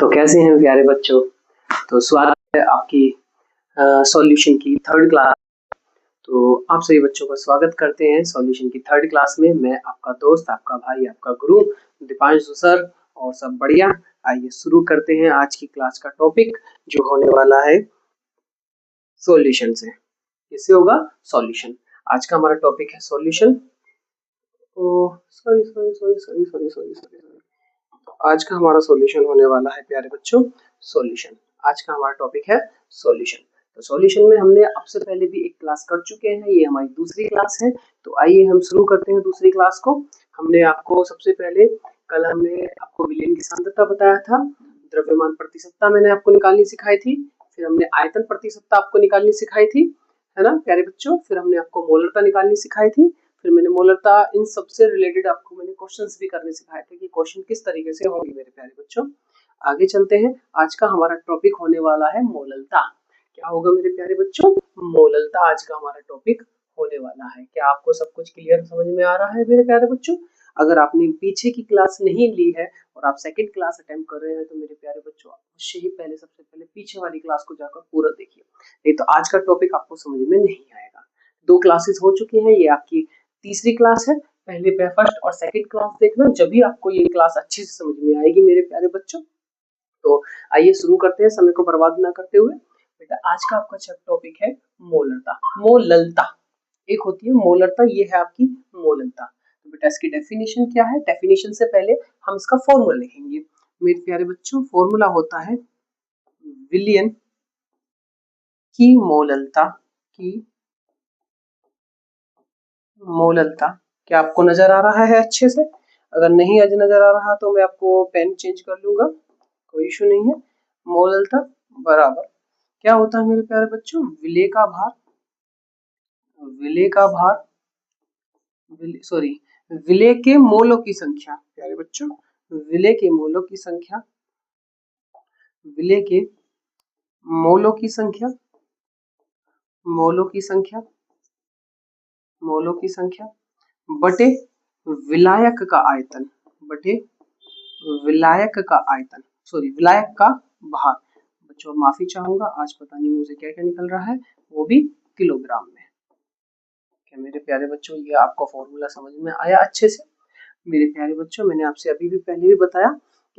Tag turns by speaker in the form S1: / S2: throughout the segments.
S1: तो कैसे हैं प्यारे बच्चों। तो स्वागत है आपकी सॉल्यूशन की थर्ड क्लास। तो आप सभी बच्चों का स्वागत करते हैं सॉल्यूशन की थर्ड क्लास में। मैं आपका दोस्त, आपका भाई, आपका गुरु दीपांशु सर, और सब बढ़िया। आइए शुरू करते हैं आज की क्लास का टॉपिक, जो होने वाला है सॉल्यूशन से। किससे होगा? सॉल्यूशन। आज का हमारा टॉपिक है सॉल्यूशन। आज का हमारा सॉल्यूशन होने वाला है प्यारे बच्चों सॉल्यूशन। आज का हमारा टॉपिक है सॉल्यूशन। तो सॉल्यूशन में हमने आपसे पहले भी एक क्लास कर चुके हैं, ये हमारी दूसरी क्लास है। तो आइए हम शुरू करते हैं दूसरी क्लास को। हमने आपको सबसे पहले कल हमने आपको विलयन की सांद्रता बताया था, द्रव्यमान प्रतिशतता मैंने आपको निकालनी सिखाई थी, फिर हमने आयतन प्रतिशतता आपको निकालनी सिखाई थी, है ना प्यारे बच्चों। फिर हमने आपको मोलरता निकालनी सिखाई थी, फिर मैंने मोलरता, इन सबसे रिलेटेड आपको मैंने क्वेश्चंस भी करने सिखाए थे कि क्वेश्चन किस तरीके से होंगे मेरे प्यारे बच्चों। आगे चलते हैं। आज का हमारा टॉपिक होने वाला है मोललता। क्या होगा मेरे प्यारे बच्चों? मोललता आज का हमारा टॉपिक होने वाला है। क्या आपको सब कुछ क्लियर समझ में आ रहा है मेरे प्यारे बच्चों? अगर आपने पीछे की क्लास नहीं ली है और आप सेकंड क्लास अटेम्प्ट कर रहे हैं तो मेरे प्यारे बच्चों अवश्य ही पहले सबसे पहले पीछे वाली क्लास को जाकर पूरा देखिए, नहीं तो आज का टॉपिक आपको समझ में नहीं आएगा। 2 क्लासेस हो चुकी हैं, ये आपकी तीसरी क्लास है। पहले फर्स्ट और सेकंड क्लास देखना, जब भी आपको ये क्लास अच्छे से समझ में आएगी मेरे प्यारे बच्चों। तो आइए शुरू करते हैं समय को बर्बाद ना करते हुए। बेटा आज का आपका टॉपिक है मोलरता। मोललता एक होती है, मोलरता ये है आपकी मोललता। तो बेटा इसकी डेफिनेशन क्या है? डेफिनेशन से पहले हम इसका फॉर्मूला लिखेंगे मेरे प्यारे बच्चों। फॉर्मूला होता है विलियन की मोललता की मोललता। क्या आपको नजर आ रहा है अच्छे से? अगर नहीं आज नजर आ रहा तो मैं आपको पेन चेंज कर लूंगा, कोई इशू नहीं है। मोललता बराबर क्या होता है मेरे प्यारे बच्चों? विलेय का भार, विलेय का भार, सॉरी विलेय के मोलों की संख्या प्यारे बच्चों, विलेय के मोलों की संख्या, विलेय के मोलों की संख्या, मोलों की संख्या, मोलों की संख्या बटे विलायक का आयतन, बटे विलायक का आयतन, सॉरी विलायक का भार। बच्चों माफी चाहूंगा, आज पता नहीं मुझे क्या क्या निकल रहा है, वो भी किलोग्राम में। क्या मेरे प्यारे बच्चों ये आपको फॉर्मूला समझ में आया अच्छे से? मेरे प्यारे बच्चों मैंने आपसे अभी भी पहले भी बताया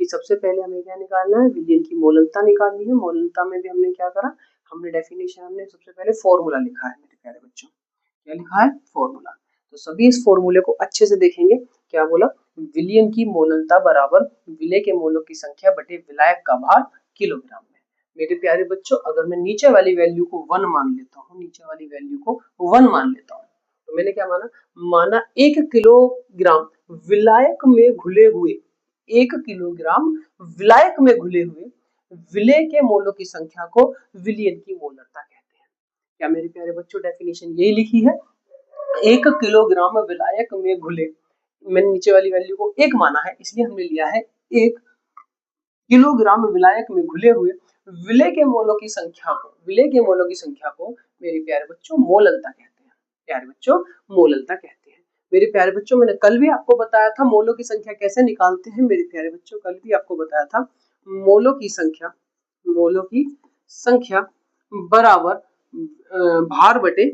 S1: कि सबसे पहले हमें क्या निकालना है? विलयन की मोललता निकालनी है। मोललता में भी हमने क्या करा? हमने डेफिनेशन, हमने सबसे पहले फॉर्मूला लिखा है मेरे प्यारे बच्चों। क्या लिखा है? फॉर्मूला। तो सभी इस फॉर्मूले को अच्छे से देखेंगे। क्या बोला? विलयन की मोललता बराबर विलेय के मोलों की संख्या बटे विलायक का भार किलोग्राम में। मेरे प्यारे बच्चों अगर मैं नीचे वाली वैल्यू को 1 मान लेता हूँ, नीचे वाली वैल्यू को 1 मान लेता हूँ, तो मैंने क्या माना? माना 1 किलोग्राम विलायक में घुले हुए, 1 किलोग्राम विलायक में घुले हुए विलेय के मोलों की संख्या को विलयन की मोललता कहते हैं। क्या मेरे प्यारे बच्चों डेफिनेशन यही लिखी है? 1 किलोग्राम विलायक में घुले, मैंने नीचे वाली वैल्यू को 1 माना है इसलिए हमने लिया है 1 किलोग्राम विलायक में घुले हुए विलेय के मोलों की संख्या को, विलेय के मोलों की संख्या को मेरे प्यारे बच्चों मोललता कहते हैं। प्यारे बच्चों मोललता कहते हैं। मेरे प्यारे बच्चों मैंने कल भी आपको बताया था मोलों की संख्या कैसे निकालते हैं। मेरे प्यारे बच्चों कल भी आपको बताया था मोलों की संख्या, मोलों की संख्या बराबर भार बटे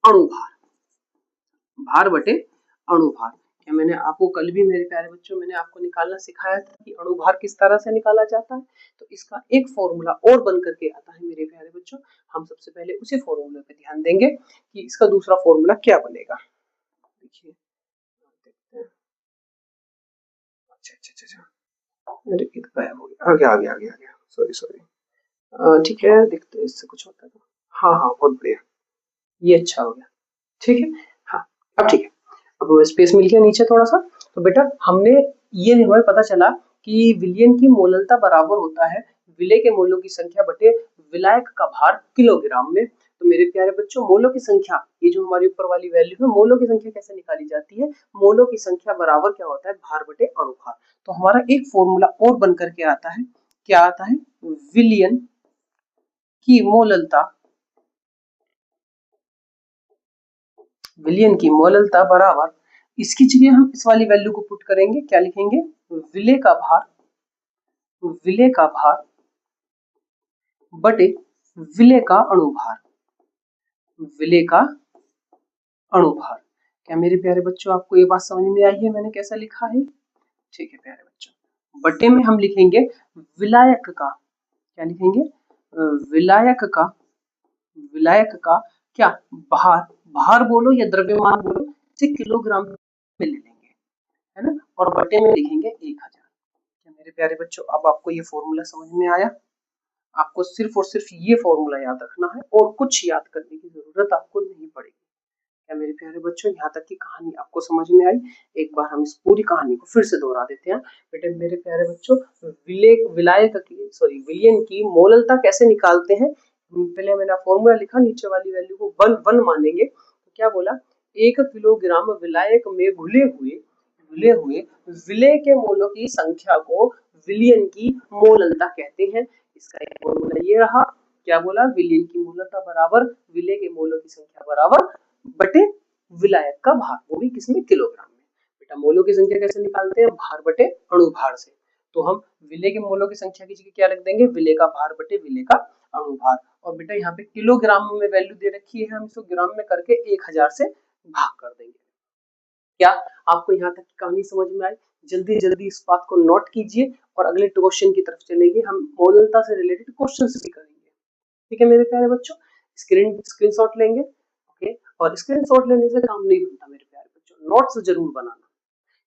S1: अणुभार, भार बटे अणुभार। क्या मैंने आपको कल भी मेरे प्यारे बच्चों मैंने आपको निकालना सिखाया था कि अणुभार किस तरह से निकाला जाता है? तो इसका एक फॉर्मूला और बन करके आता है मेरे प्यारे बच्चों। हम सबसे पहले उसी फॉर्मूले पे ध्यान देंगे कि इसका दूसरा फॉर्मूला क्या बनेगा। देखिए देखते हैं। अच्छा अरे ये गायब हो गया, आ गया सॉरी ठीक है, देखते हैं इससे कुछ होता है तो। हाँ बहुत बढ़िया, ये अच्छा हो गया। ठीक है, हाँ अब ठीक है, अब स्पेस मिल गया नीचे थोड़ा सा। तो बेटा हमने ये हमें पता चला कि विलयन की मोललता बराबर होता है विलेय के मोलों की संख्या बटे विलायक का भार किलोग्राम में। तो मेरे प्यारे बच्चों मोलों की संख्या, ये जो हमारी ऊपर वाली वैल्यू है, मोलों की संख्या कैसे निकाली जाती है? मोलों की संख्या बराबर क्या होता है? भार बटे अणुभार। तो हमारा एक फॉर्मूला और बन करके आता है, क्या आता है? विलयन की मोललता, विलयन की मोललता बराबर, इसकी जगह हम इस वाली वैल्यू को पुट करेंगे, क्या लिखेंगे? विलेय का भार, विलेय का भार बटे विलेय का अणुभार, विलेय का अणुभार। क्या मेरे प्यारे बच्चों आपको ये बात समझ में आई है मैंने कैसा लिखा है? ठीक है प्यारे बच्चों, बटे में हम लिखेंगे विलायक का, क्या लिखेंगे? विलायक का, विलायक का क्या भार, भार बोलो या द्रव्यमान बोलो, इसे किलोग्राम में ले लेंगे, है ना, और बटे में लिखेंगे 1000। क्या मेरे प्यारे बच्चों अब आपको ये फॉर्मूला समझ में आया? आपको सिर्फ और सिर्फ ये फॉर्मूला याद रखना है और कुछ याद करने की जरूरत आपको नहीं पड़ेगी। क्या मेरे प्यारे बच्चों यहाँ तक की कहानी आपको समझ में आई? एक बार हम इस पूरी कहानी को फिर से दोहरा देते हैं। बेटे मेरे प्यारे बच्चों, विलायक की विलयन की मोललता कैसे निकालते हैं? पहले मैंने फॉर्मूला लिखा, नीचे वाली वैल्यू को 1 मानेंगे। तो क्या बोला? 1 किलोग्राम विलायक में घुले हुए विलेय के मोलों की संख्या को विलयन की मोललता कहते हैं। इसका एक फॉर्मूला ये रहा, क्या बोला? विलयन की मोललता बराबर विलेय के मोलों की संख्या बराबर बटे विलायक का भार, वो भी किसमें? किलोग्राम में। बेटा मोलों की संख्या कैसे निकालते हैं? भार बटे अणुभार से। तो हम विलेय के मोलों की संख्या की जगह क्या रख देंगे? विलेय का भार बटे विलेय का अणुभार। और बेटा यहाँ पे किलोग्राम में वैल्यू दे रखी है, हम इसको ग्राम में करके 1000 से भाग कर देंगे। क्या आपको यहाँ तक की कहानी समझ में आई? जल्दी जल्दी इस बात को नोट कीजिए और अगले क्वेश्चन की तरफ चलेंगे। हम मोललता से रिलेटेड क्वेश्चन भी करेंगे। ठीक है मेरे प्यारे बच्चों, स्क्रीनशॉट लेंगे, ओके। और स्क्रीनशॉट लेने से काम नहीं बनता मेरे प्यारे बच्चों, नोट्स जरूर बनाना,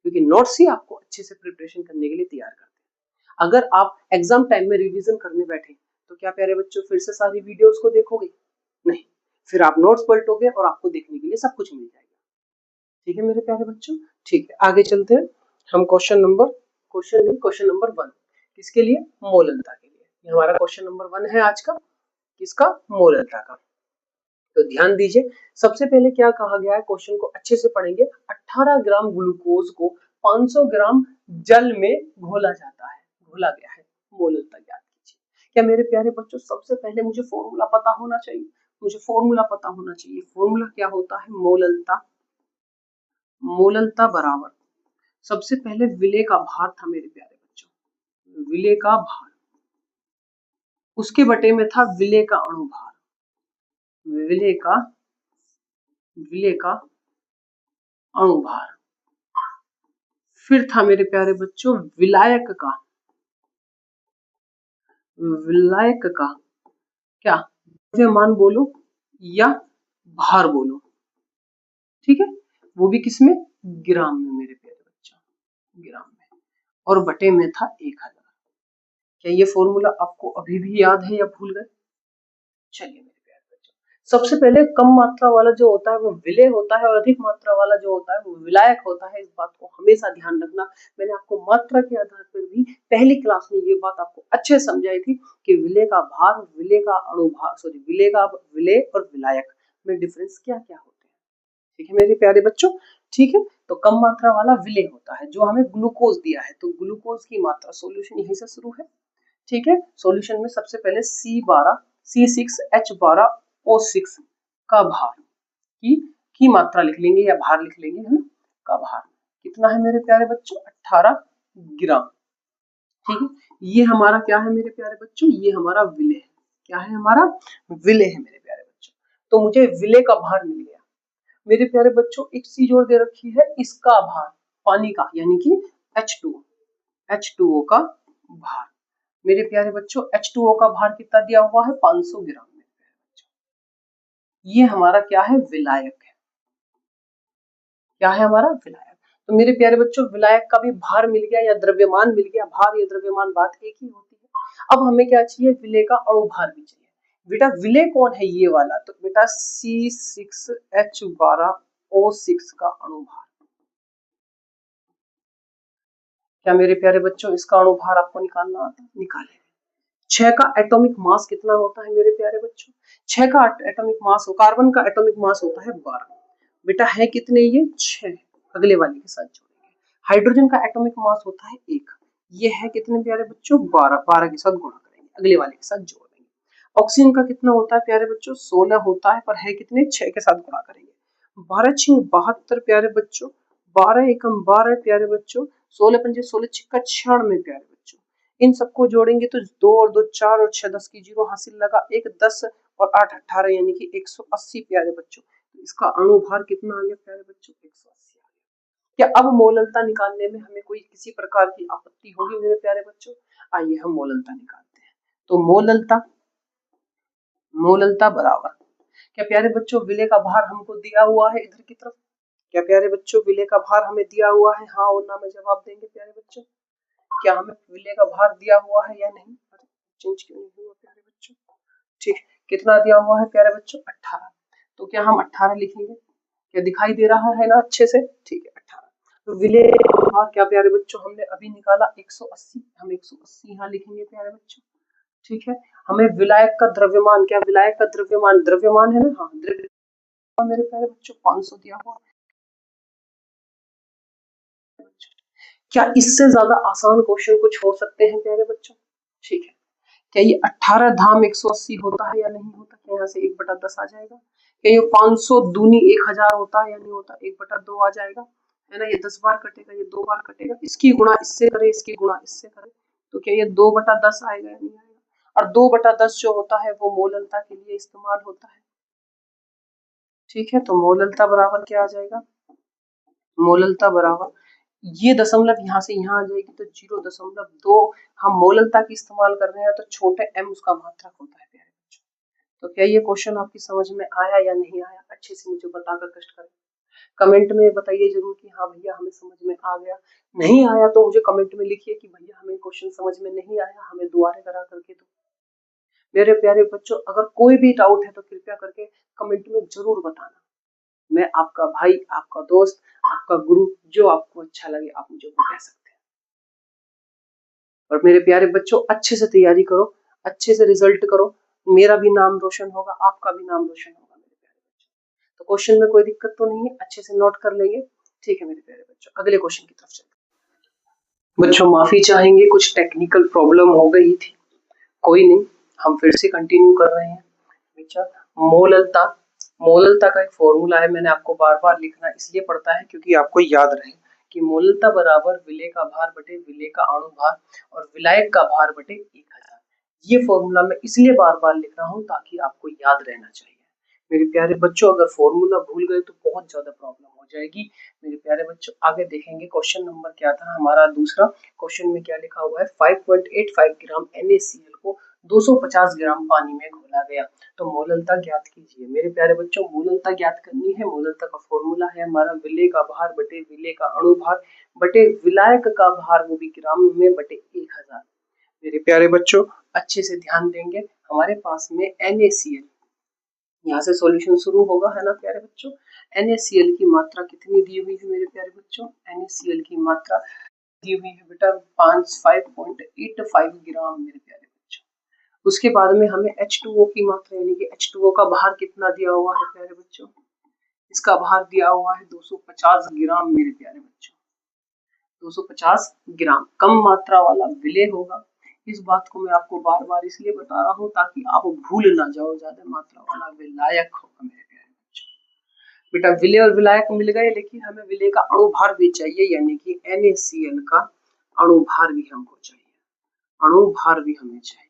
S1: क्योंकि नोट्स ही आपको अच्छे से प्रिपरेशन करने के लिए तैयार करते हैं। अगर आप एग्जाम टाइम में रिवीजन करने बैठे तो क्या प्यारे बच्चों फिर से सारी वीडियोस को देखोगे? नहीं, फिर आप नोट्स पलटोगे और आपको देखने के लिए सब कुछ मिल जाएगा। ठीक है मेरे प्यारे बच्चों, ठीक है आगे चलते हैं। हम क्वेश्चन नंबर 1 किसके लिए? मोललता के लिए। ये हमारा क्वेश्चन नंबर 1 है आज का, किसका? मोललता का। तो ध्यान दीजिए, सबसे पहले क्या कहा गया है, क्वेश्चन को अच्छे से पढ़ेंगे। 18 ग्राम ग्लूकोज को 500 ग्राम जल में घोला जाता है, घोला गया है, मोललता ज्ञात कीजिए। क्या मेरे प्यारे बच्चों सबसे पहले मुझे फॉर्मूला पता होना चाहिए, मुझे फॉर्मूला पता होना चाहिए। फॉर्मूला क्या होता है? मोललता, मोललता बराबर सबसे पहले विलेय का भार था मेरे प्यारे बच्चों, विलेय का भार, उसके बटे में था विलेय का अणुभार, विलेय का अणुभार। फिर था मेरे प्यारे बच्चों विलायक का, विलायक का क्या द्रव्यमान बोलो या भार बोलो, ठीक है, वो भी किसमें? ग्राम में मेरे प्यारे बच्चों, ग्राम में। और बटे में था 1000। क्या ये फॉर्मूला आपको अभी भी याद है या भूल गए? चलिए मेरे प्यारे बच्चों, सबसे पहले कम मात्रा वाला जो होता है वो विलेय होता है और अधिक मात्रा वाला जो होता है वो विलायक होता है। इस बात को हमेशा ध्यान रखना। मैंने आपको मात्रा के आधार पर भी पहली क्लास में ये बात आपको अच्छे समझाई थी कि विलेय का भार, विलेय का अणुभार, विलेय और विलायक में डिफरेंस क्या क्या होते हैं। ठीक है मेरे प्यारे बच्चों, ठीक है। तो कम मात्रा वाला विलेय होता है, जो हमें ग्लूकोज दिया है, तो ग्लूकोज की मात्रा, सॉल्यूशन यहीं से शुरू है, ठीक है। सॉल्यूशन में सबसे पहले C6H12O6 का भार की मात्रा लिख लेंगे या भार लिख लेंगे, है ना, का भार कितना है मेरे प्यारे बच्चों? 18 ग्राम, ठीक है। ये हमारा क्या है मेरे प्यारे बच्चों? ये हमारा विलेय है। क्या है? हमारा विलेय है मेरे प्यारे बच्चों। तो मुझे विलेय का भार मिल गया मेरे प्यारे बच्चों। एक चीज और दे रखी है, इसका भार, पानी का, यानी कि H2O का भार। मेरे प्यारे बच्चों H2O का भार कितना दिया हुआ है? 500 ग्राम में। ये हमारा क्या है? विलायक है। क्या है? हमारा विलायक। तो मेरे प्यारे बच्चों विलायक का भी भार मिल गया या द्रव्यमान मिल गया, भार या द्रव्यमान बात एक ही होती है। अब हमें क्या चाहिए? विलेय का अणुभार भी चाहिए। बेटा विलेय कौन है? ये वाला, तो बेटा C6H12O6 का अणुभार। क्या मेरे प्यारे बच्चों इसका अणुभार आपको निकालना आता है? निकाले। 6 का एटॉमिक मास कितना होता है मेरे प्यारे बच्चों? 6 का एटॉमिक मास, कार्बन का एटॉमिक मास होता है 12। बेटा है कितने? ये 6, अगले वाले के साथ जोड़ेंगे। हाइड्रोजन का एटॉमिक मास होता है 1, ये है कितने प्यारे बच्चों? 12, 12 के साथ गुणा करेंगे, अगले वाले के साथ जोड़ देंगे। ऑक्सीजन का कितना होता है प्यारे बच्चों? 16 होता है, पर है कितने? 6 के साथ गुणा करेंगे। 12 6 72 प्यारे बच्चों, 12 एकम 12 प्यारे बच्चों, 16 पंजे 16 छिक्का 96 प्यारे बच्चों। इन सबको जोड़ेंगे तो 2 और 2 4 और 6 10 की जीरो हासिल लगा, 1 10 और 8 18 यानी कि 180 प्यारे बच्चों। तो इसका अणुभार कितना आ गया प्यारे बच्चों? 180 आ गया। क्या अब मोललता निकालने में हमें कोई किसी प्रकार की आपत्ति होगी मेरे प्यारे बच्चों? आइए हम मोललता निकालते हैं। तो मोललता बराबर, क्या प्यारे बच्चों विलेय का भार हमको दिया हुआ है इधर की तरफ? क्या प्यारे बच्चों विलेय का भार हमें दिया हुआ है? हाँ और ना में जवाब देंगे प्यारे बच्चों। क्या हमें विलेय का भार दिया हुआ है या नहीं? चेंज क्यों नहीं हुआ प्यारे बच्चों? ठीक, कितना दिया हुआ है प्यारे बच्चों? 18। तो क्या हम 18 लिखेंगे? क्या दिखाई दे रहा है ना अच्छे से? ठीक है 18। तो विलेय का भार क्या प्यारे बच्चों हमने अभी निकाला 180, हम 180 यहाँ लिखेंगे प्यारे बच्चों। ठीक है, हमें विलायक का द्रव्यमान, क्या विलायक का द्रव्यमान है ना? हाँ द्रव्यमान मेरे प्यारे बच्चों 500 दिया हुआ। क्या इससे ज्यादा आसान क्वेश्चन कुछ हो सकते हैं प्यारे बच्चों? ठीक है, क्या ये 18 धाम 180 होता है या नहीं होता? क्या यहाँ से 1/10 आ जाएगा? क्या ये 500 दूनी 1000 होता है या नहीं होता? 1/2 आ जाएगा, है ना? ये 10 बार कटेगा, ये 2 बार कटेगा, इसकी गुणा इससे करे, इसकी गुणा इससे करे, तो क्या ये 2/10 आएगा या नहीं आएगा? और 2/10 जो होता है वो मोललता के लिए इस्तेमाल होता है। ठीक है, तो मोललता बराबर क्या आ जाएगा? मोललता बराबर ये दशमलव यहाँ से यहाँ आ जाएगी तो 0.2। हम मोललता की इस्तेमाल कर रहे हैं तो छोटे m उसका मात्रक होता है प्यारे बच्चों। तो क्या ये क्वेश्चन आपकी समझ में आया या नहीं आया? अच्छे से मुझे बताकर कष्ट करें, कमेंट में बताइए जरूर कि हाँ भैया हमें समझ में आ गया। नहीं आया तो मुझे कमेंट में लिखिए कि भैया हमें क्वेश्चन समझ में नहीं आया, हमें दोबारा करा करके दो। मेरे प्यारे बच्चों अगर कोई भी डाउट है तो कृपया करके कमेंट में जरूर बताना। मैं आपका भाई, आपका दोस्त, आपका गुरु, जो आपको अच्छा लगे आप मुझे वो कह सकते हैं। और मेरे प्यारे बच्चों अच्छे से तैयारी करो, अच्छे से रिजल्ट करो, मेरा भी नाम रोशन होगा, आपका भी नाम रोशन होगा मेरे प्यारे बच्चों। तो क्वेश्चन में कोई दिक्कत तो नहीं है, अच्छे से नोट कर लेंगे। ठीक है मेरे प्यारे बच्चों, अगले क्वेश्चन की तरफ चलते हैं। बच्चों माफी चाहेंगे, कुछ टेक्निकल प्रॉब्लम हो गई थी, कोई नहीं, हम फिर से कंटिन्यू कर रहे हैं। बच्चा मोललता, मोललता का एक फॉर्मूला है, मैंने आपको बार बार लिखना इसलिए पड़ता है क्योंकि आपको याद रहे कि मोललता बराबर विलेय का भार बटे विलेय का अणुभार और विलायक का भार बटे 1000। ये फॉर्मूला मैं इसलिए बार बार लिख रहा हूँ ताकि आपको याद रहना चाहिए। मेरे प्यारे बच्चों अगर फॉर्मूला भूल गए तो बहुत ज्यादा प्रॉब्लम हो जाएगी। मेरे प्यारे बच्चों आगे देखेंगे क्वेश्चन नंबर क्या था हमारा दूसरा। क्वेश्चन में क्या लिखा हुआ है? 5.85 ग्राम NaCl को 250 ग्राम पानी में घोला गया, तो मोललता ज्ञात कीजिए। मेरे प्यारे बच्चों मोललता ज्ञात करनी है। मोललता का फॉर्मूला है हमारा विलेय का भार बटे विलेय का अणुभार बटे विलायक का भार, वो भी ग्राम में, बटे 1000। मेरे प्यारे बच्चों अच्छे से ध्यान देंगे, हमारे पास में NaCl, यहाँ से सॉल्यूशन शुरू होगा, है ना प्यारे बच्चों। NaCl की मात्रा कितनी दी हुई है मेरे प्यारे बच्चों? NaCl की मात्रा दी हुई है बेटा 5.85 ग्राम मेरे प्यारे बच्चों। उसके बाद में हमें H2O की मात्रा यानी कि H2O का भार कितना दिया हुआ है प्यारे बच्चों? इसका भार दिया हुआ है 250 ग्राम मेरे प्यारे बच्चों। 250 ग्राम कम मात्रा वाला विलेय होगा। इस बात को मैं आपको बार बार इसलिए बता रहा हूँ ताकि आप भूल ना जाओ, ज्यादा मात्रा वाला विलायक होगा मेरे प्यारे बच्चों। बेटा विलेय और विलायक मिल गए, लेकिन हमें विलेय का अणुभार भी चाहिए, यानी कि NaCl का अणुभार भी हमको चाहिए, अणुभार भी हमें चाहिए।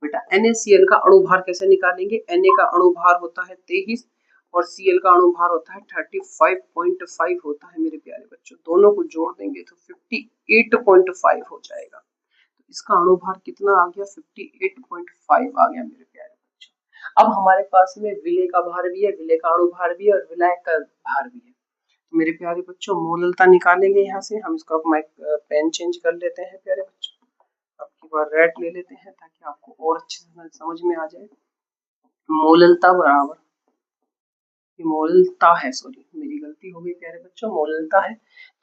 S1: बेटा NaCl का अणुभार कैसे निकालेंगे? Na का अणुभार होता है 23 और Cl का अणुभार होता है 35.5 होता है मेरे प्यारे बच्चों। दोनों को जोड़ देंगे तो 58.5 हो जाएगा। तो इसका अणुभार कितना आ गया? 58.5 आ गया मेरे प्यारे बच्चों। अब हमारे पास में विलेय का भार भी है, विलेय का अणुभार भी है और विलायक का भार भी है। तो मेरे प्यारे बच्चों मोललता निकालेंगे यहाँ से हम। इसका पेन चेंज कर लेते हैं प्यारे बच्चों, आपकी बार रेड ले लेते हैं ताकि आपको और अच्छे से समझ में आ जाए। मोललता बराबर, ये मोललता है, सॉरी मेरी गलती हो गई प्यारे बच्चों, मोललता है।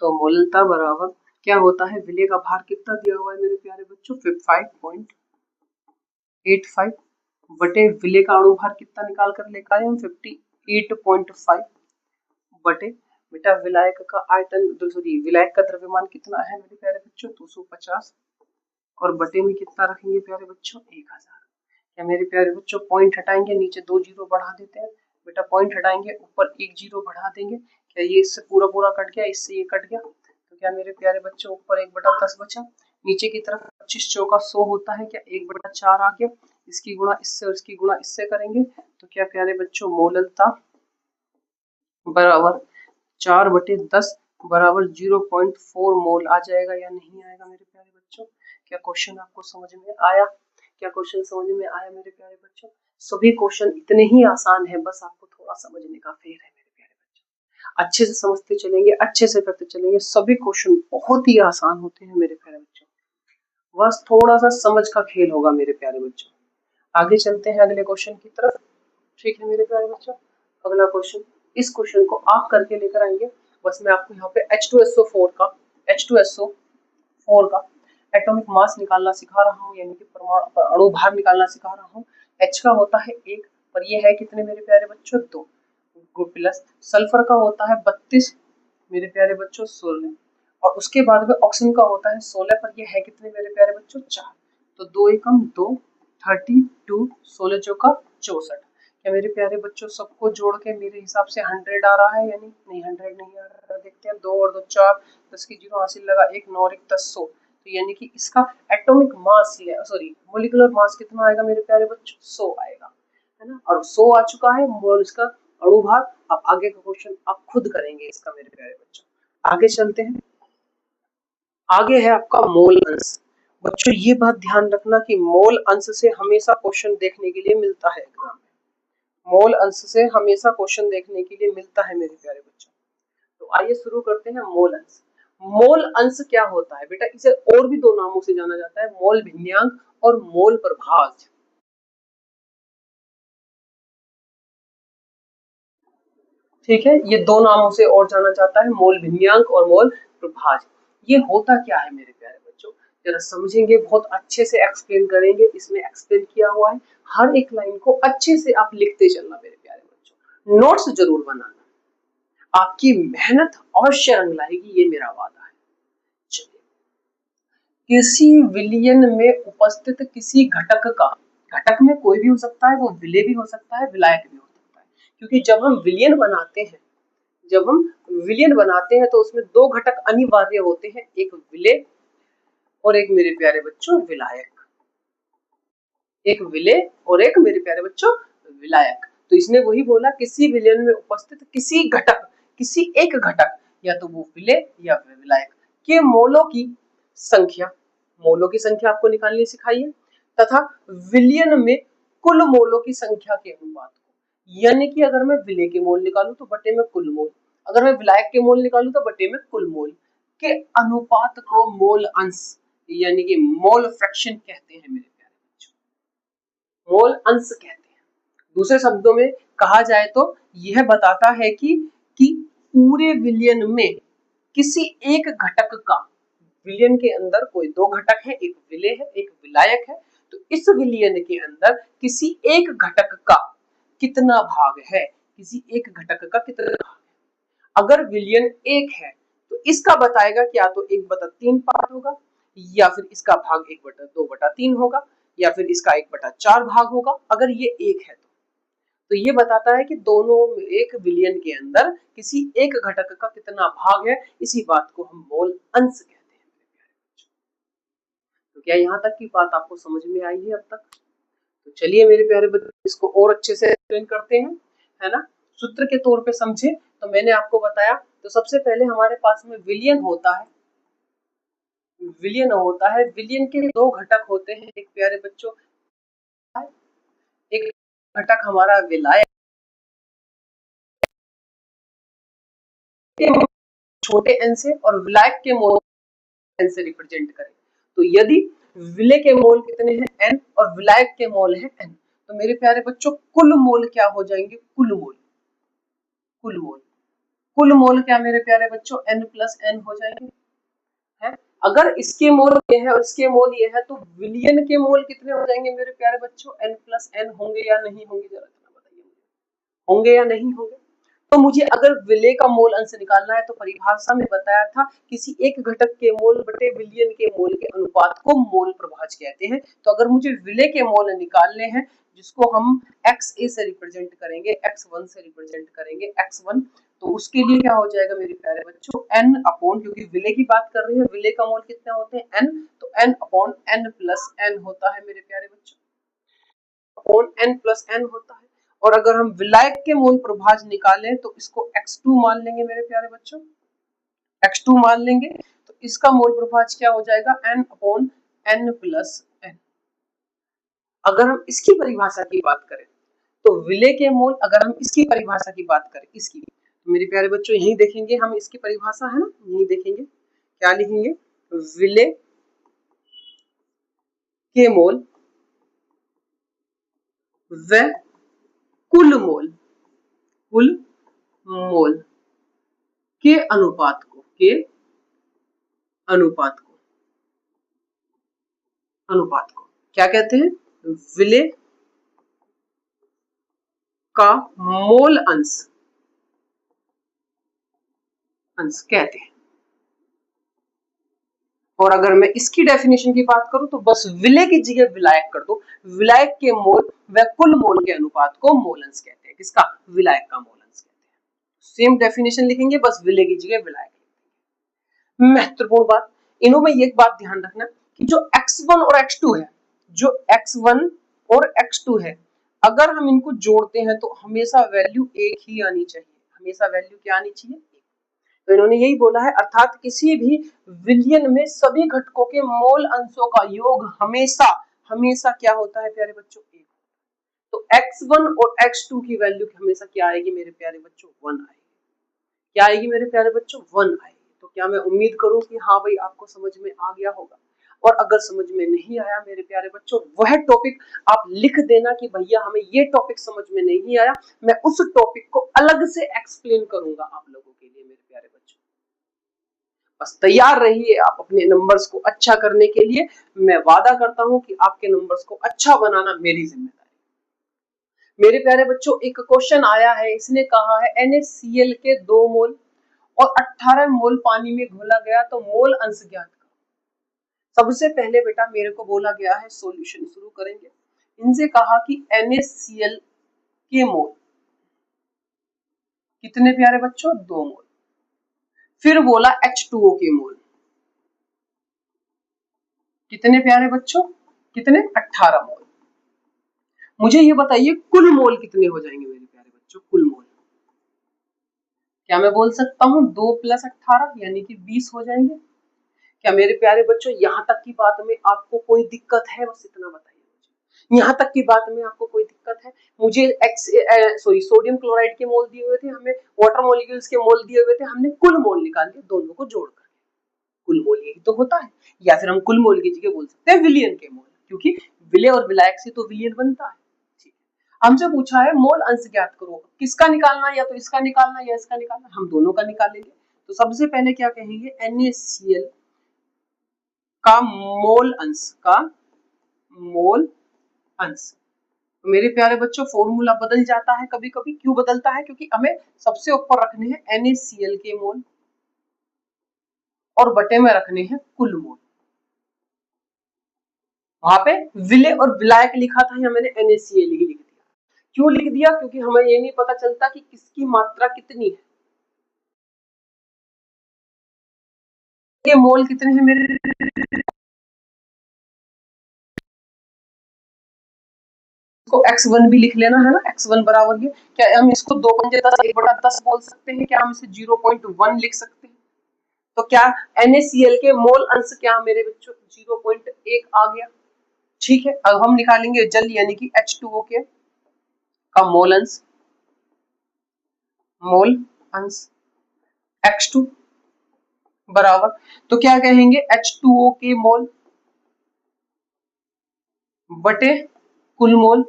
S1: तो मोललता बराबर क्या होता है? विलेय का भार कितना दिया हुआ है मेरे प्यारे बच्चों? 5.85 बटे विलेय का अणुभार कितना निकाल कर लेकर आए हम? 58.5 बटे बेटा विलायक का आयतन, सॉरी विलायक का द्रव्यमान कितना है मेरे प्यारे बच्चों? 250 और बटे में कितना रखेंगे प्यारे बच्चों? 1000। क्या मेरे प्यारे बच्चों पॉइंट हटाएंगे, नीचे 2 जीरो बढ़ा देते हैं। बेटा पॉइंट हटाएंगे ऊपर 1 जीरो बढ़ा देंगे। क्या ये इससे पूरा पूरा कट गया, इससे ये कट गया, तो क्या मेरे प्यारे बच्चों ऊपर 1/10 बचा। नीचे की तरफ 25 चौका 100 होता है क्या, 1/4 आ गया। इसकी गुणा इससे और इसकी गुणा इससे करेंगे तो क्या प्यारे बच्चों, मोललता बराबर 4/10 बराबर 0.4 मोल आ जाएगा या नहीं आएगा मेरे प्यारे बच्चों। क्या क्वेश्चन आपको समझ में आया? क्या क्वेश्चन समझ में आया मेरे प्यारे बच्चों? सभी क्वेश्चन इतने ही आसान है, बस आपको थोड़ा समझने का फेर है मेरे प्यारे बच्चों। अच्छे से समझते चलेंगे, अच्छे से करते चलेंगे, सभी क्वेश्चन बहुत ही आसान होते हैं मेरे प्यारे बच्चों। बस थोड़ा सा समझ का खेल होगा मेरे प्यारे बच्चों। आगे चलते हैं अगले क्वेश्चन की तरफ। ठीक है मेरे प्यारे बच्चों, अगला क्वेश्चन, इस क्वेश्चन को आप करके लेकर आएंगे। बस मैं आपको यहाँ पे H2SO4 का एटॉमिक मास निकालना सिखा रहा हूँ, यानी कि परमाणु अणु भार निकालना सिखा रहा हूँ। H का होता है 1, पर ये है कितने मेरे प्यारे बच्चों, 2 प्लस। सल्फर का होता है 32 मेरे प्यारे बच्चों, 16। और उसके बाद में ऑक्सीजन का होता है 16, पर ये है कितने मेरे प्यारे बच्चों, 4। तो 2 एकम 2, 32, 16 चौका 64। क्या मेरे प्यारे बच्चों सबको जोड़ के मेरे हिसाब से 100 आ रहा है, यानी नहीं 100 नहीं आ रहा, देखते हैं। 2 और 2 4, 10 की 0 हासिल लगा, 1 9 और 1 10, 100। तो यानी कि इसका atomic mass, sorry molecular mass कितना आएगा मेरे प्यारे बच्चों, 100 आएगा, है ना। और 100 आ चुका है मोल इसका अणु भार। अब आगे का क्वेश्चन आप खुद करेंगे इसका मेरे प्यारे बच्चों। आगे चलते हैं, आगे है आपका मोल अंश। बच्चों ये बात ध्यान रखना कि मोल अंश से हमेशा क्वेश्चन देखने के लिए मिलता है एग्जाम में। मोल अंश से हमेशा क्वेश्चन देखने के लिए मिलता है मेरे प्यारे बच्चों। तो आइए शुरू करते हैं मोल अंश। मोल अंश क्या होता है बेटा, इसे और भी 2 नामों से जाना जाता है, मोल भिन्नांक और मोल प्रभाज। ठीक है, ये 2 नामों से और जाना जाता है, मोल भिन्नांक और मोल प्रभाज। ये होता क्या है मेरे प्यारे बच्चों, जरा समझेंगे, बहुत अच्छे से एक्सप्लेन करेंगे। इसमें एक्सप्लेन किया हुआ है, हर एक लाइन को अच्छे से आप लिखते चलना मेरे प्यारे बच्चों, नोट्स जरूर बनाना, आपकी मेहनत अवश्य रंग लाएगी, ये मेरा वादा है। चलिए, किसी विलयन में उपस्थित किसी घटक का, घटक में कोई भी हो सकता है, वो विलय भी हो सकता है, विलायक भी हो सकता है, क्योंकि जब हम विलयन बनाते हैं, जब हम विलयन बनाते हैं तो उसमें 2 घटक अनिवार्य होते हैं, एक विलय और एक मेरे प्यारे बच्चों विलायक। एक विलय और एक मेरे प्यारे बच्चों विलायक। तो इसने वही बोला, किसी विलयन में उपस्थित किसी घटक, किसी एक घटक, या तो वो विलय या विलायक के मोलों की संख्या, मोलों की संख्या आपको निकालनी सिखाई है, तथा विलयन में कुल मोलों की संख्या के अनुपात को, यानी कि अगर मैं विलय के मोल निकालूं तो बटे में कुल मोल, अगर मैं विलायक के मोल निकालूं तो बटे में कुल मोल के अनुपात को मोल अंश यानी कि मोल फ्रैक्शन कहते हैं मेरे प्यारे बच्चों, मोल अंश कहते हैं। दूसरे शब्दों में कहा जाए तो यह बताता है कि पूरे विलयन में किसी एक घटक का, विलयन के अंदर कोई 2 घटक है, एक विलय है एक विलायक है, तो इस विलयन के अंदर किसी एक घटक का कितना भाग है, किसी एक घटक का कितना भाग है। अगर विलयन 1 है तो इसका बताएगा कि या तो 1/3 पार्ट होगा, या फिर इसका भाग 1/2/3 होगा, या फिर इसका 1/4 भाग होगा, अगर ये 1 है तो ये बताता है कि दोनों एक विलयन के अंदर किसी एक घटक का कितना भाग है, इसी बात को हम मोल अंश कहते हैं। तो क्या यहाँ तक की बात आपको समझ में आई है अब तक? तो चलिए मेरे प्यारे बच्चों, इसको और अच्छे से एक्सप्लेन करते हैं, है ना। सूत्र के तौर पे समझे तो मैंने आपको बताया, तो सबसे पहले हमारे पास में विलयन होता है, विलयन होता है, विलयन के 2 घटक होते हैं एक प्यारे बच्चों, एक घटक हमारा विलायक, छोटे n से, और विलायक के मोल n से रिप्रेजेंट करें। तो यदि विलय के मोल कितने हैं n और विलायक के मोल हैं n, तो मेरे प्यारे बच्चों कुल मोल क्या हो जाएंगे, कुल मोल, कुल मोल, कुल मोल क्या मेरे प्यारे बच्चों n प्लस n हो जाएंगे, है। अगर इसके मोल ये है और इसके मोल ये है, तो विलयन के मोल कितने हो जाएंगे मेरे प्यारे बच्चों, n प्लस n होंगे या नहीं होंगे, जरा बताइए, होंगे या नहीं होंगे। तो मुझे अगर विलय का मोल अंश निकालना है तो परिभाषा में बताया था, किसी एक घटक के मोल बटे विलयन के मोल के अनुपात को मोल प्रभाज कहते हैं। तो अगर मुझे विलय के मोल निकालने हैं, जिसको हम XA से रिप्रेजेंट करेंगे, X1 से रिप्रेजेंट करेंगे, X1, तो उसके लिए क्या हो जाएगा मेरे प्यारे बच्चों, n अपॉन, क्योंकि विलय की बात कर रहे हैं, विलय का मोल कितने होते हैं n, तो n upon n plus n होता है मेरे प्यारे बच्चों, अपॉन n प्लस n होता है। और अगर हम विलायक के मोल प्रभाज निकालें तो इसको x2 मान लेंगे मेरे प्यारे बच्चों, x2 मान लेंगे तो इसका मोल प्रभाज क्या हो जाएगा, n upon n plus n। अगर हम इसकी परिभाषा की बात करें तो विलेय के मोल, अगर हम इसकी परिभाषा की बात करें इसकी, तो मेरे प्यारे बच्चों यही देखेंगे हम, इसकी परिभाषा है ना, यही देखेंगे क्या लिखेंगे, विलेय के मोल व कुल मोल के अनुपात को क्या कहते हैं, विलेय का मोल अंश कहते हैं। और अगर मैं इसकी डेफिनेशन की बात करूं तो बस विलेय की जगह विलायक कर दो, विलायक के मोल व कुल मोल के अनुपात को मोल अंश कहते हैं। किसका, विलायक का मोल अंश कहते हैं। सेम डेफिनेशन लिखेंगे, बस विलेय की जगह विलायक। महत्वपूर्ण बात, इन्हों में एक बात ध्यान रखना कि जो x1 और x2 है, जो x1 और x2 है, अगर हम इनको जोड़ते हैं तो हमेशा वैल्यू एक ही आनी चाहिए, हमेशा वैल्यू क्या आनी चाहिए। तो इन्होंने यही बोला है, अर्थात किसी भी विलयन में सभी घटकों के मोल अंशों का योग हमेशा क्या होता है प्यारे बच्चों, एक। तो x1 और x2 की वैल्यू हमेशा क्या आएगी मेरे प्यारे बच्चों, 1 आएगी। क्या आएगी मेरे प्यारे बच्चों, 1 आएगी। तो क्या मैं उम्मीद करूं कि हाँ भाई आपको समझ में आ गया होगा। और अगर समझ में नहीं आया मेरे प्यारे बच्चों, वह टॉपिक आप लिख देना कि भैया हमें ये टॉपिक समझ में नहीं आया, मैं उस टॉपिक को अलग से एक्सप्लेन करूंगा आप लोगों के लिए मेरे प्यारे बच्चों। बस तैयार रहिए आप अपने नंबर्स को अच्छा करने के लिए। मैं वादा करता हूं कि आपके नंबर्स को अच्छा बनाना मेरी जिम्मेदारी। मेरे प्यारे बच्चों, एक क्वेश्चन आया है, इसने कहा है NaCl के 2 मोल और 18 मोल पानी में घोला गया तो मोल अंश ज्ञात करो। सबसे पहले बेटा मेरे को बोला गया है सॉल्यूशन शुरू करेंगे। इनसे कहा कि NaCl के मोल कितने प्यारे बच्चों, 2 मोल। फिर बोला H2O के मोल कितने प्यारे बच्चों, कितने, 18 मोल। मुझे ये बताइए कुल मोल कितने हो जाएंगे मेरे प्यारे बच्चों, कुल मोल क्या मैं बोल सकता हूँ 2 + 18 यानी कि 20 हो जाएंगे। क्या मेरे प्यारे बच्चों यहाँ तक की बात में आपको कोई दिक्कत है, बस इतना बताइए। यहाँ तक की बात में आपको कोई दिक्कत है। मुझे सोडियम क्लोराइड के मोल दिए हुए थे, हमें वाटर मॉलिक्यूल्स के मोल दिए हुए थे, हमने कुल मोल निकाल दिए दोनों को जोड़कर। कुल मोल यही तो होता है, या फिर हम कुल मोल की जगह बोल सकते हैं विलियन के मोल, क्योंकि विलेय और विलायक से तो विलियन बनता है। हमसे पूछा है मोल अंश ज्ञात करो, किसका निकालना, या तो इसका निकालना या इसका निकालना, हम दोनों का निकालेंगे। तो सबसे पहले क्या कहेंगे, NaCl का मोल अंश। तो मेरे प्यारे बच्चों फॉर्मूला बदल जाता है कभी कभी, क्यों बदलता है, क्योंकि हमें सबसे ऊपर रखने हैं NaCl के मोल और बटे में रखने हैं कुल मोल। वहां पे विलेय और विलायक लिखा था, या मैंने NaCl ही लिख दिया। क्यों लिख दिया, क्योंकि हमें ये नहीं पता चलता कि किसकी मात्रा कितनी है, के मोल कितने हैं मेरे, इसको x1 भी लिख लेना है ना, x1 बराबर ये, क्या हम इसको 2 पंजे 10 1/10 बोल सकते हैं, क्या हम इसे 0.1 लिख सकते हैं। तो क्या NaCl के मोल अंश क्या मेरे बच्चों 0.1 आ गया। ठीक है, अब हम निकालेंगे जल यानी कि H2O के का मोल अंश X2 बराबर, तो क्या कहेंगे H2O के मोल बटे कुल मोल।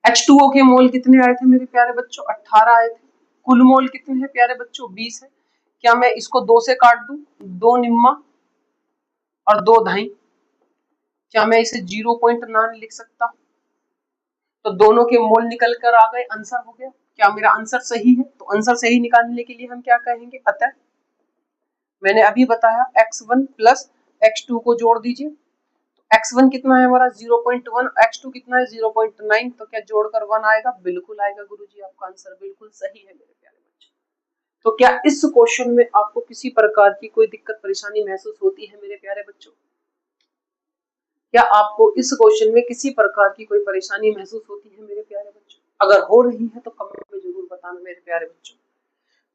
S1: H2O के मोल कितने आए थे मेरे प्यारे बच्चों, 18 आए थे। कुल मोल कितने हैं प्यारे बच्चों, 20 है। क्या मैं इसको 2 से काट दूं, 2 निम्मा और 2 धाई, क्या मैं इसे 0.9 लिख सकता हूं। तो दोनों के मोल निकल कर आ गए, आंसर हो गया। क्या मेरा आंसर सही है, तो आंसर सही निकालने के लिए हम क्या कहेंगे, अतः मैंने अभी बताया x1 प्लस x2 को जोड़ दीजिए। x1 कितना है हमारा 0.1, x2 कितना है 0.9, तो क्या जोड़कर 1 आएगा, बिल्कुल आएगा गुरुजी, आपका आंसर बिल्कुल सही है मेरे प्यारे बच्चे। तो क्या इस क्वेश्चन में आपको किसी प्रकार की कोई दिक्कत परेशानी महसूस होती है मेरे प्यारे बच्चों? क्या आपको इस क्वेश्चन में किसी प्रकार की कोई परेशानी महसूस होती है मेरे प्यारे बच्चों? अगर हो रही है तो कमेंट में जरूर बताना मेरे प्यारे बच्चों।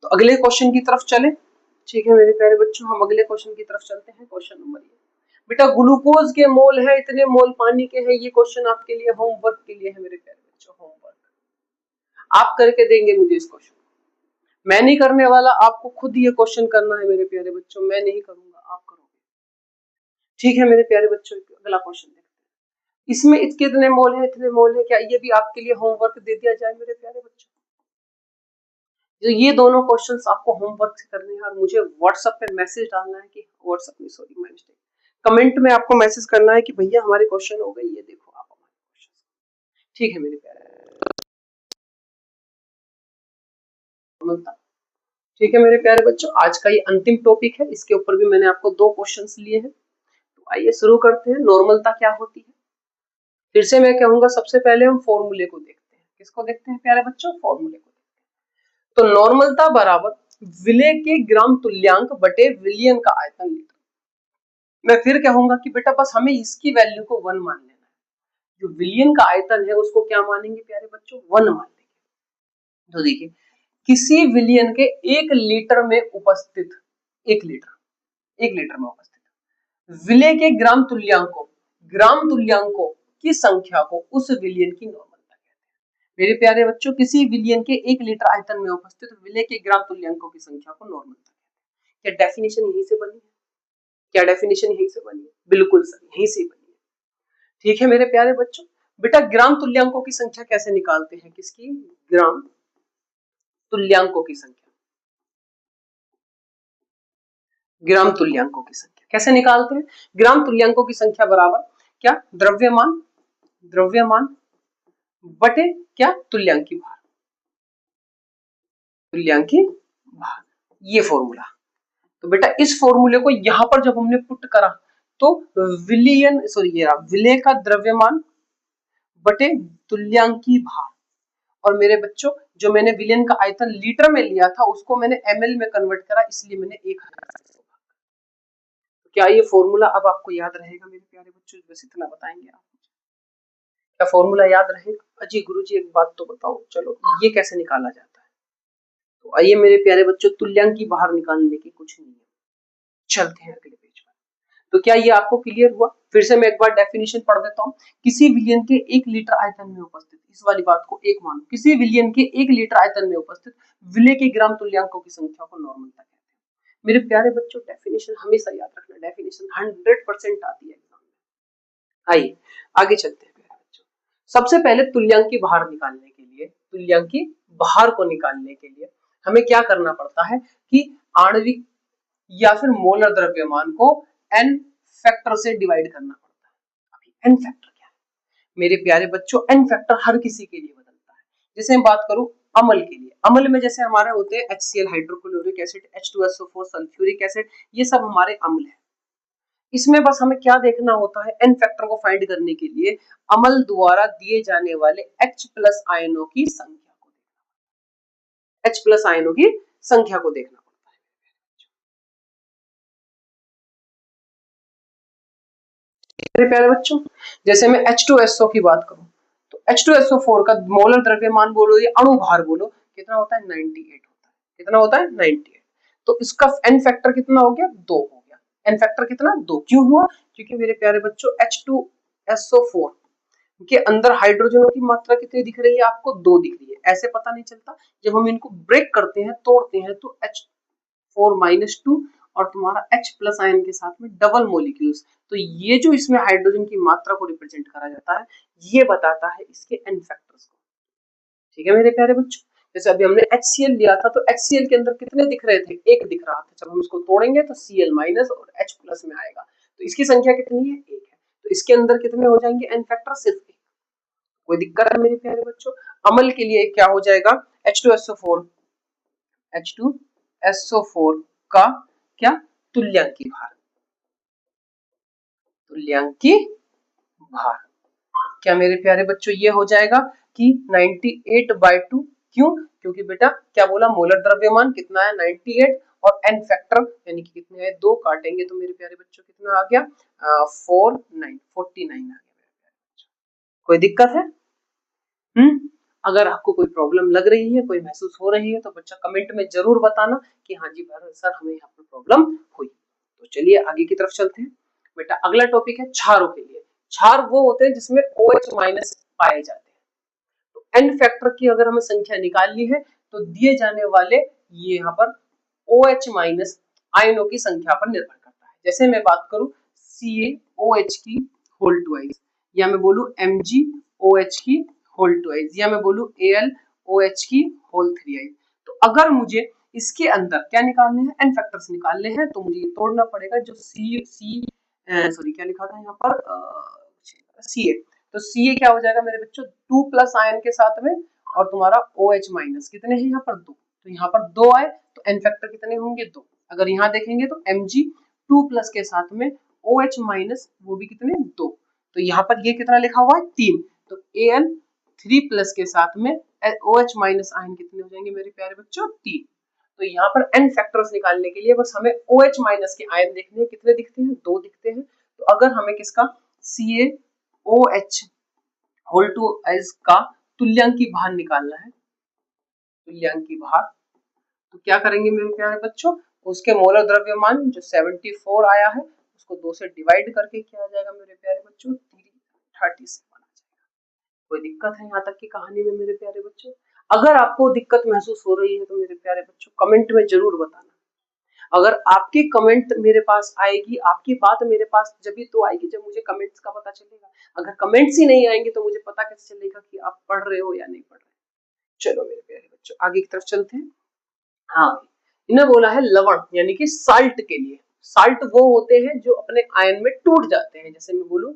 S1: तो अगले क्वेश्चन की तरफ चले। ठीक है मेरे प्यारे बच्चों, हम अगले क्वेश्चन की तरफ चलते हैं। क्वेश्चन नंबर ये, बेटा ग्लूकोज के मोल है इतने मोल पानी के हैं। ये क्वेश्चन आपके लिए होमवर्क के लिए है मेरे प्यारे बच्चों। होमवर्क आप करके देंगे मुझे इस क्वेश्चन, मैं नहीं करने वाला, आपको खुद ये क्वेश्चन करना है मेरे प्यारे बच्चों। मैं नहीं करूंगा, आप करोगे। ठीक है मेरे प्यारे बच्चों, अगला क्वेश्चन देखते हैं। इसमें कितने मोल है इतने मोल है, क्या ये भी आपके लिए होमवर्क दे दिया जाए मेरे प्यारे बच्चों? जो ये दोनों क्वेश्चंस आपको होमवर्क से करने हैं और मुझे व्हाट्सएप पे मैसेज डालना है कि व्हाट्सएप में, सॉरी माय मिस्टेक, कमेंट में आपको मैसेज करना है कि भैया हमारे क्वेश्चन हो गए, ये देखो आप हमारे क्वेश्चन। ठीक है मेरे प्यारे, ठीक है मेरे प्यारे बच्चों, आज का ये अंतिम टॉपिक है। इसके ऊपर भी मैंने आपको 2 क्वेश्चंस लिए हैं। तो आइए शुरू करते हैं। नॉर्मलता क्या होती है? फिर से मैं कहूंगा, सबसे पहले हम फॉर्मूले को देखते हैं। किसको देखते हैं प्यारे बच्चों? फॉर्मूले को। तो नॉर्मलता बराबर विलेय के ग्राम तुल्यांक बटे विलियन का आयतन लीटर। मैं फिर कहूंगा कि बेटा बस हमें इसकी वैल्यू को 1 मान लेना है। जो विलियन का आयतन है उसको क्या मानेंगे प्यारे बच्चों? 1 मान लेंगे। तो देखिए, किसी विलियन के 1 लीटर में उपस्थित, 1 लीटर में उपस्थित विलेय के ग्राम तुल्यांकों की संख्या को उस विलियन की नॉर्मलता कहते हैं। मेरे प्यारे बच्चों, किसी विलियन के 1 लीटर आयतन में उपस्थित विलेय के ग्राम तुल्यांकों की संख्या को नॉर्मलता कहते हैं। क्या डेफिनेशन यहीं से बनी है? क्या डेफिनेशन यहीं से बनी है? बिल्कुल सही, यहीं से बनी है। ठीक है मेरे प्यारे बच्चों, बेटा ग्राम तुल्यांकों की संख्या कैसे निकालते हैं? किसकी? ग्राम तुल्यांकों की संख्या। ग्राम तुल्यांकों की संख्या कैसे निकालते हैं? ग्राम तुल्यांकों की संख्या बराबर क्या? द्रव्यमान बटे क्या? तुल्यांकी भार। ये फॉर्मूला। तो बेटा इस फॉर्मूले को यहां पर जब हमने पुट करा तो विलेय का द्रव्यमान बटे तुल्यांकी भार, और मेरे बच्चों जो मैंने विलेन का आयतन लीटर में लिया था उसको मैंने ml में कन्वर्ट करा, इसलिए मैंने 1000। तो क्या ये फॉर्मूला अब आपको याद रहेगा मेरे प्यारे बच्चों? बस इतना बताएंगे आप, क्या फॉर्मूला याद रहेगा? अजी गुरुजी एक बात तो बताओ, चलो ये कैसे निकाला जाता है? तो आइए मेरे प्यारे बच्चों, तुल्यांकी बाहर निकालने की कुछ नहीं है, चलते हैं अगले पेज पर। तो क्या ये आपको क्लियर हुआ? फिर से मैं एक बार डेफिनेशन पढ़ देता हूँ। किसी विलियन के 1 लीटर आयतन में उपस्थित, इस वाली बात को एक मानो, किसी विलियन के 1 लीटर आयतन में उपस्थित विलेय के ग्राम तुल्यांकों की संख्या को नॉर्मलता कहते हैं। मेरे प्यारे बच्चों, डेफिनेशन हमेशा याद रखना, डेफिनेशन 100% आती है एग्जाम में। आइए आगे चलते हैं प्यारे बच्चों। सबसे पहले तुल्यांकी भार निकालने के लिए, तुल्यांकी भार को निकालने के लिए हमें क्या करना पड़ता है कि आणविक या फिर मोलर द्रव्यमान को n फैक्टर से डिवाइड करना पड़ता है। अभी n फैक्टर क्या है मेरे प्यारे बच्चों? n फैक्टर हर किसी के लिए बदलता है। जैसे मैं बात करूं अम्ल के लिए, अम्ल में जैसे हमारे होते हैं HCl hydrochloric acid, H2SO4 sulphuric acid, ये सब हमारे अम्ल है। इसमें बस हमें क्या देखना होता है? n फैक्टर को फाइंड करने के लिए अम्ल द्वारा दिए जाने वाले H+ आयनों की संख्या को, H+ आयनों की संख्या को देखना। मेरे प्यारे बच्चों, जैसे मैं H2SO की बात करूं तो H2SO4 का मोलर द्रव्यमान बोलो या अणु भार बोलो, कितना होता है? 98 होता है। कितना होता है? 98। तो इसका n फैक्टर कितना हो गया? 2 हो गया। n फैक्टर कितना? 2 क्यों हुआ? क्योंकि मेरे प्यारे बच्चों H2SO4 के अंदर हाइड्रोजनों की मात्रा कितनी दिख रही है आपको? 2 दिख रही है। ऐसे पता नहीं चलता, जब हम इनको ब्रेक करते हैं, तोड़ते हैं, तो H4-2 और तुम्हारा H+ आयन के साथ में डबल मॉलिक्यूल्स, तो ये जो इसमें हाइड्रोजन की मात्रा को रिप्रेजेंट करा जाता है, ये बताता है इसके n फैक्टर्स को। ठीक है मेरे प्यारे बच्चों, जैसे अभी हमने HCl लिया था तो HCl के अंदर कितने दिख रहे थे? 1 दिख रहा था। जब हम इसको तोड़ेंगे तो Cl- और H+ में आएगा, तो इसकी संख्या कितनी है? 1 है। तो इसके अंदर कितने हो जाएंगे n फैक्टर? सिर्फ 1। कोई दिक्कत है मेरे प्यारे बच्चों? अम्ल के लिए क्या हो जाएगा? H2SO4 का क्या? तुल्यांकी भार, तुल्यांकी भार। क्या मेरे प्यारे बच्चों ये हो जाएगा कि 98/2? क्यों? क्योंकि बेटा क्या बोला, मोलर द्रव्यमान कितना है 98 और एन फैक्टर यानी कि कितने है 2, काटेंगे तो मेरे प्यारे बच्चों कितना आ गया 49 आ गया। कोई दिक्कत है? अगर आपको कोई प्रॉब्लम लग रही है, कोई महसूस हो रही है तो बच्चा कमेंट में जरूर बताना कि हाँ जी सर हमें यहाँ पर प्रॉब्लम हुई। तो चलिए आगे की तरफ चलते हैं। बेटा अगला टॉपिक है क्षारों के लिए। क्षार वो होते हैं जिसमें OH माइनस पाए जाते हैं। तो एन फैक्टर की अगर हमें संख्या निकालनी है तो दिए जाने वाले ये यहाँ पर OH माइनस आयनों की संख्या पर निर्भर करता है। जैसे मैं बात करूं CaOH की होल ट्वाइस, या मैं बोलूं MgOH की होल ट्वाइस, या मैं बोलूं AlOH की होल थ्री। तो अगर मुझे इसके अंदर क्या निकालने हैं, एन फैक्टर्स निकालने हैं, तो मुझे ये तोड़ना पड़ेगा जो सॉरी क्या लिखा था यहाँ पर Ca। तो Ca क्या हो जाएगा मेरे बच्चों 2 प्लस आयन के साथ में, और तुम्हारा OH माइनस कितने हैं यहाँ पर 2, तो यहाँ पर 2 आए तो एन फैक्टर कितने होंगे 2। अगर यहाँ देखेंगे तो Mg 2 प्लस के साथ में OH माइनस वो भी कितने 2, तो यहाँ पर ये कितना लिखा हुआ है 3, तो Al 3 प्लस के साथ में OH माइनस आयन कितने हो जाएंगे मेरे प्यारे बच्चों 3। तो यहाँ पर एन फैक्टर्स निकालने के लिए बस हमें OH माइनस के आयन देखने हैं, कितने दिखते हैं 2 दिखते हैं। तो अगर हमें किसका CaOH होल टू एस का तुल्यांकी भार निकालना है, तुल्यांकी भार, तो क्या करेंगे मेरे प्यारे बच्चों, उसके मोलर द्रव्यमान जो 74 आया है उसको 2 से डिवाइड करके क्या आ जाएगा मेरे प्यारे बच्चों 37 आ जाएगा। कोई दिक्कत है यहाँ तक की कहानी में मेरे प्यारे बच्चों? अगर आपको दिक्कत महसूस हो रही है तो मेरे प्यारे बच्चों कमेंट में जरूर बताना। अगर आपकी कमेंट मेरे पास आएगी, आपकी बात मेरे पास जब भी तो आएगी जब मुझे कमेंट्स का पता चलेगा। अगर कमेंट्स ही नहीं आएंगे तो मुझे पता कैसे चलेगा कि आप पढ़ रहे हो या नहीं पढ़ रहे। चलो मेरे प्यारे बच्चों आगे की तरफ चलते हैं। हाँ, इन्हें बोला है लवण यानी कि साल्ट के लिए। साल्ट वो होते हैं जो अपने आयन में टूट जाते हैं, जैसे मैं बोलूं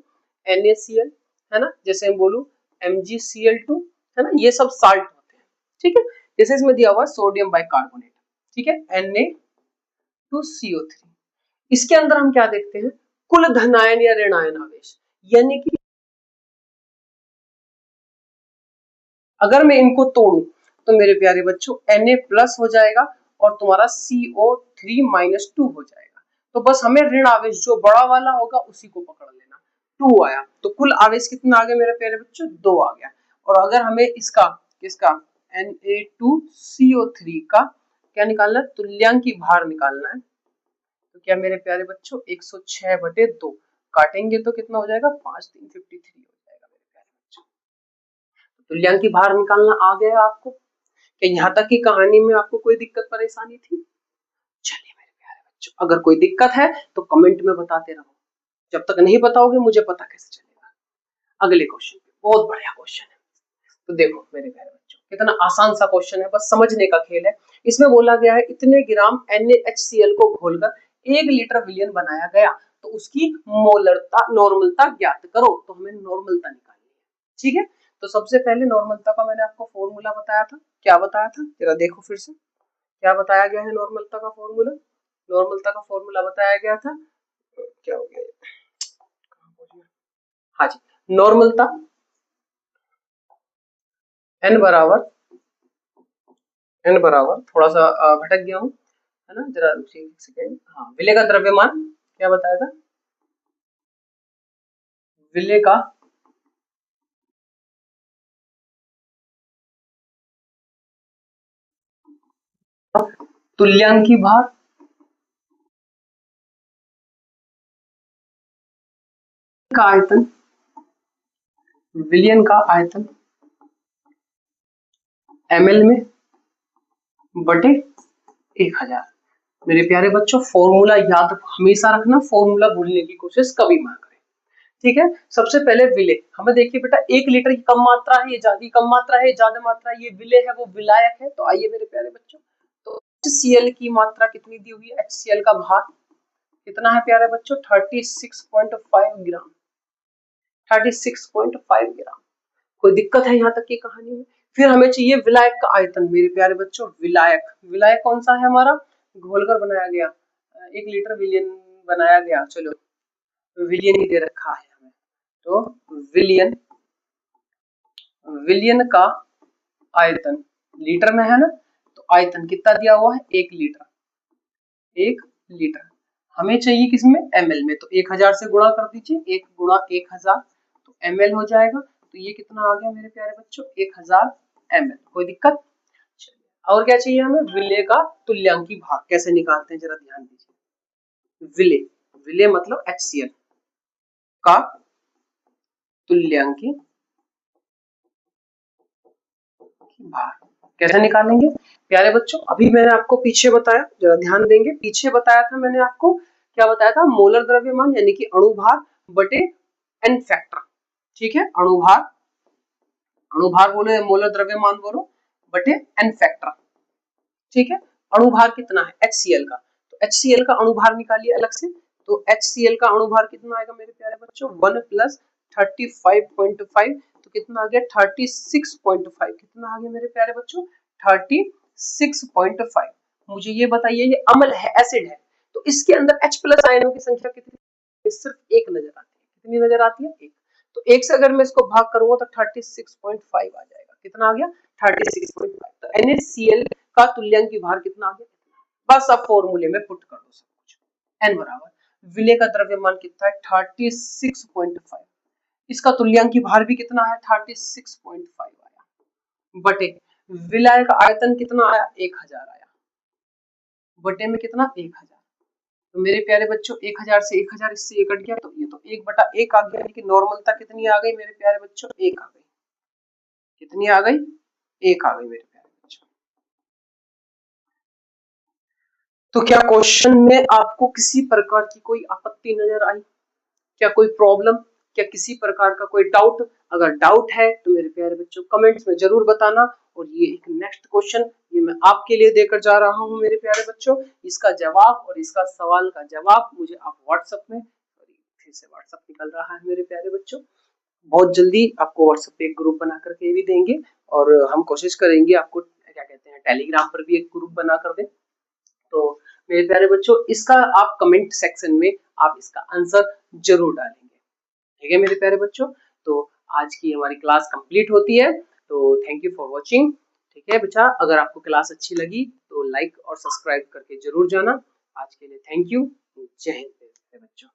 S1: NaCl है ना, जैसे मैं बोलूं MgCl2 है ना, ये सब साल्ट होते हैं। ठीक है, जैसे इसमें दिया हुआ सोडियम बाइकार्बोनेट, ठीक है Na2CO3। इसके अंदर हम क्या देखते हैं, कुल धनायन या ऋणायन आवेश, यानी कि अगर मैं इनको तोड़ूं तो मेरे प्यारे बच्चों Na प्लस हो जाएगा और तुम्हारा CO3 माइनस 2 हो जाएगा। तो बस हमें ऋण आवेश जो बड़ा वाला होगा उसी को पकड़ लेना। 2 आया तो कुल आवेश कितना आ गया मेरे प्यारे बच्चों 2 आ गया। और अगर हमें इसका किसका Na2CO3 का क्या निकालना है, तुल्यांकी भार निकालना है, तो क्या मेरे प्यारे बच्चों 106/2 काटेंगे तो कितना हो जाएगा 5 3 53 हो जाएगा मेरे प्यारे बच्चों। तुल्यांकी भार निकालना आ गया आपको? क्या यहाँ तक की कहानी में आपको कोई दिक्कत परेशानी थी? चलिए मेरे प्यारे बच्चों, अगर कोई दिक्कत है तो कमेंट में बताते रहो, जब तक नहीं बताओगे मुझे पता कैसे चलेगा। अगले क्वेश्चन पे, बहुत बढ़िया क्वेश्चन है। तो देखो मेरे प्यारे बच्चों कितना आसान सा क्वेश्चन है, बस समझने का खेल है। इसमें बोला गया है इतने ग्राम NaHCl को घोलकर 1 लीटर विलयन बनाया गया, तो उसकी मोलरता नॉर्मलता ज्ञात करो। तो हमें नॉर्मलता निकालनी है। ठीक है, तो सबसे पहले नॉर्मलता का मैंने आपको फॉर्मूला बताया था। क्या बताया था जरा देखो फिर से, क्या बताया गया है नॉर्मलता का फॉर्मूला? नॉर्मलता का फॉर्मूला बताया गया था, क्या हो गया, हाँ जी, नॉर्मलता n बराबर थोड़ा सा भटक गया हूं है ना, जरा रुकिए एक सेकेंड। हाँ, विलेय का द्रव्यमान क्या बताया था, विलेय का तुल्यांकी भार, का आयतन, विलयन का आयतन ml में बटे 1000। मेरे प्यारे बच्चों फॉर्मूला याद हमेशा रखना, फॉर्मूला भूलने की कोशिश कभी मत करें। ठीक है, सबसे पहले विलेय हमें देखिए बेटा 1 लीटर की कम मात्रा है, ये ज्यादा कम मात्रा है, ज्यादा मात्रा ये विलेय है वो विलायक है। तो आइए मेरे प्यारे बच्चों, तो HCl की मात्रा कितनी दी हुई है, HCl का भार कितना है प्यारे बच्चों 36.5 ग्राम, 36.5 ग्राम। कोई दिक्कत है यहाँ तक की कहानी में? फिर हमें चाहिए विलायक का आयतन मेरे प्यारे बच्चों, विलायक, विलायक कौन सा है हमारा, घोलकर बनाया गया 1 लीटर विलियन बनाया गया, चलो विलियन ही दे रखा है हमें, तो विलियन, विलियन का आयतन लीटर में है ना, तो आयतन कितना दिया हुआ है 1 लीटर, 1 लीटर। हमें चाहिए किसमें ml में, तो 1000 से गुणा कर दीजिए, 1 गुणा 1000 तो ml हो जाएगा। तो ये कितना आ गया मेरे प्यारे बच्चों 1000 ml। कोई दिक्कत? और क्या चाहिए हमें, विलेय का तुल्यांकी भाग कैसे निकालते हैं जरा ध्यान दीजिए। विलेय, विलेय मतलब HCl का तुल्यांकी भाग कैसे निकालेंगे प्यारे बच्चों। अभी मैंने आपको पीछे बताया, जरा ध्यान देंगे, पीछे बताया था मैंने आपको, क्या बताया था, मोलर द्रव्यमान यानी कि अणुभार बटे एन फैक्टर। ठीक है, अणुभार, अणुभार बोलो या मोलर द्रव्यमान बोलो बटे एन फैक्टर। ठीक है, अणुभार कितना है HCl का, तो HCl का अणुभार निकालिए अलग से। तो HCl का अणुभार कितना आएगा मेरे प्यारे बच्चों 1 + 35.5, तो कितना आ गया 36.5। कितना आ गया मेरे प्यारे बच्चों 36.5। मुझे ये बताइए, ये अम्ल है एसिड है, तो इसके अंदर H+ आयनों की संख्या कितनी, सिर्फ एक नजर आती है। कितनी नजर आती है, एक। तो एक से अगर मैं इसको भाग करूंगा तो 36.5 आ जाएगा। कितना आ गया 36.5। तो NaCl का तुल्यांकी भार कितना आ गया, बस अब फॉर्मूले में पुट कर दो सब कुछ। n बराबर विलेय का द्रव्यमान कितना है 36.5, इसका तुल्यांकी भार भी कितना है 36.5 आया, बटे विलेय का आयतन कितना आया 1000 आया, बटे में कितना 1000। तो मेरे प्यारे बच्चों 1000 से 1000 इससे ये कट गया, तो ये तो 1/1 आ गया, लेकिन नॉर्मलता कितनी आ गई मेरे प्यारे बच्चों 1 आ गई। कितनी आ गई 1 आ गई मेरे प्यारे बच्चों। तो क्या क्वेश्चन में आपको किसी प्रकार की कोई आपत्ति नजर आई, क्या कोई प्रॉब्लम, क्या किसी प्रकार का कोई डाउट? अगर डाउट है तो मेरे प्यारे बच्चों कमेंट्स में जरूर बताना। और ये एक नेक्स्ट क्वेश्चन ये मैं आपके लिए देकर जा रहा हूं मेरे प्यारे बच्चों, इसका जवाब और इसका सवाल का जवाब मुझे आप व्हाट्सएप में, फिर से व्हाट्सएप निकल रहा है मेरे प्यारे बच्चों, बहुत जल्दी आपको व्हाट्सएप पे एक ग्रुप बना करके भी देंगे, और हम कोशिश करेंगे आपको क्या कहते हैं टेलीग्राम पर भी एक ग्रुप बना कर दें। तो मेरे प्यारे बच्चों इसका आप कमेंट सेक्शन में आप इसका आंसर जरूर डालेंगे। ठीक है मेरे प्यारे बच्चों, तो आज की हमारी क्लास कंप्लीट होती है, तो थैंक यू फॉर वॉचिंग। ठीक है बच्चा, अगर आपको क्लास अच्छी लगी तो लाइक और सब्सक्राइब करके जरूर जाना। आज के लिए थैंक यू, जय हिंद मेरे बच्चों।